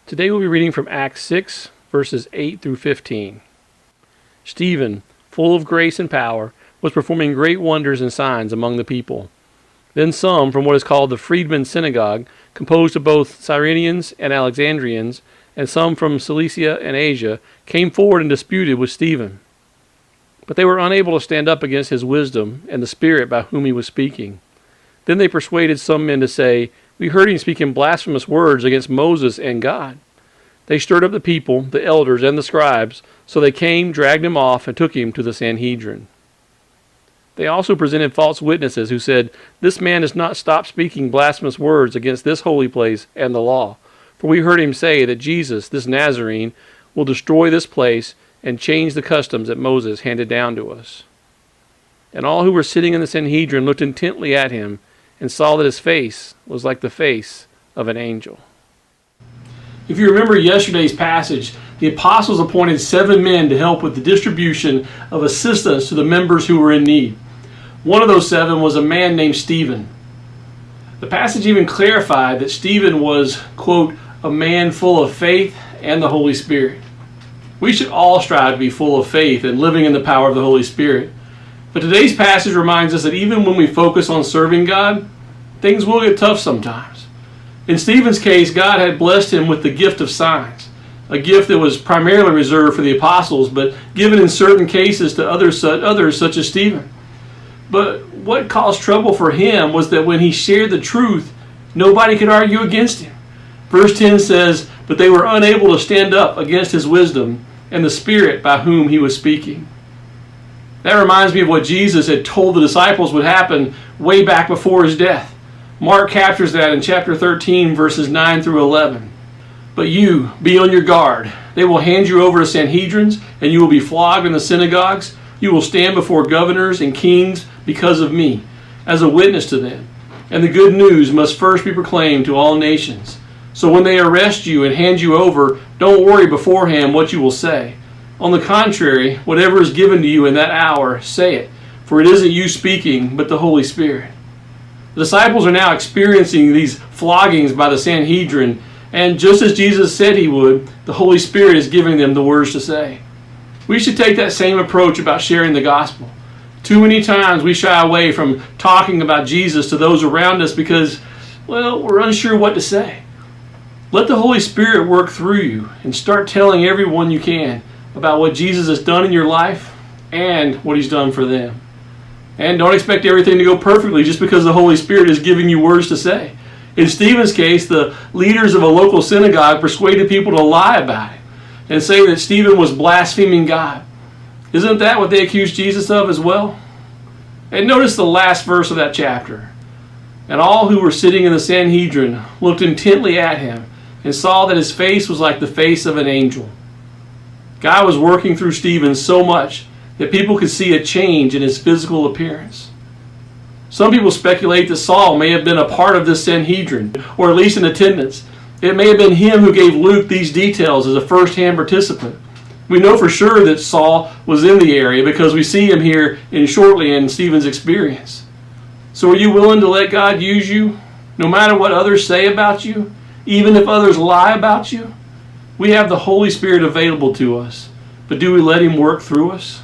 Today we'll be reading from Acts 6, verses 8 through 15. Stephen, full of grace and power, was performing great wonders and signs among the people. Then some from what is called the Freedmen's Synagogue, composed of both Cyrenians and Alexandrians, and some from Cilicia and Asia, came forward and disputed with Stephen. But they were unable to stand up against his wisdom and the Spirit by whom he was speaking. Then they persuaded some men to say, "We heard him speaking blasphemous words against Moses and God." They stirred up the people, the elders, and the scribes, so they came, dragged him off, and took him to the Sanhedrin. They also presented false witnesses who said, "This man has not stopped speaking blasphemous words against this holy place and the law. For we heard him say that Jesus, this Nazarene, will destroy this place and change the customs that Moses handed down to us." And all who were sitting in the Sanhedrin looked intently at him and saw that his face was like the face of an angel. If you remember yesterday's passage, the apostles appointed 7 men to help with the distribution of assistance to the members who were in need. One of those 7 was a man named Stephen. The passage even clarified that Stephen was, quote, "a man full of faith and the Holy Spirit." We should all strive to be full of faith and living in the power of the Holy Spirit. But today's passage reminds us that even when we focus on serving God, things will get tough sometimes. In Stephen's case, God had blessed him with the gift of signs, a gift that was primarily reserved for the apostles, but given in certain cases to others such as Stephen. But what caused trouble for him was that when he shared the truth, nobody could argue against him. Verse 10 says, "But they were unable to stand up against his wisdom and the Spirit by whom he was speaking." That reminds me of what Jesus had told the disciples would happen way back before his death. Mark captures that in chapter 13, verses 9 through 11. "But you, be on your guard. They will hand you over to Sanhedrins, and you will be flogged in the synagogues. You will stand before governors and kings because of me, as a witness to them. And the good news must first be proclaimed to all nations. So when they arrest you and hand you over, don't worry beforehand what you will say. On the contrary, whatever is given to you in that hour, say it, for it isn't you speaking, but the Holy Spirit." The disciples are now experiencing these floggings by the Sanhedrin, and just as Jesus said he would, the Holy Spirit is giving them the words to say. We should take that same approach about sharing the gospel. Too many times we shy away from talking about Jesus to those around us because, well, we're unsure what to say. Let the Holy Spirit work through you and start telling everyone you can about what Jesus has done in your life and what he's done for them. And don't expect everything to go perfectly just because the Holy Spirit is giving you words to say. In Stephen's case, the leaders of a local synagogue persuaded people to lie about it and say that Stephen was blaspheming God. Isn't that what they accused Jesus of as well? And notice the last verse of that chapter. "And all who were sitting in the Sanhedrin looked intently at him and saw that his face was like the face of an angel." God was working through Stephen so much that people could see a change in his physical appearance. Some people speculate that Saul may have been a part of this Sanhedrin, or at least in attendance. It may have been him who gave Luke these details as a first-hand participant. We know for sure that Saul was in the area because we see him here shortly in Stephen's experience. So are you willing to let God use you, no matter what others say about you, even if others lie about you? We have the Holy Spirit available to us, but do we let him work through us?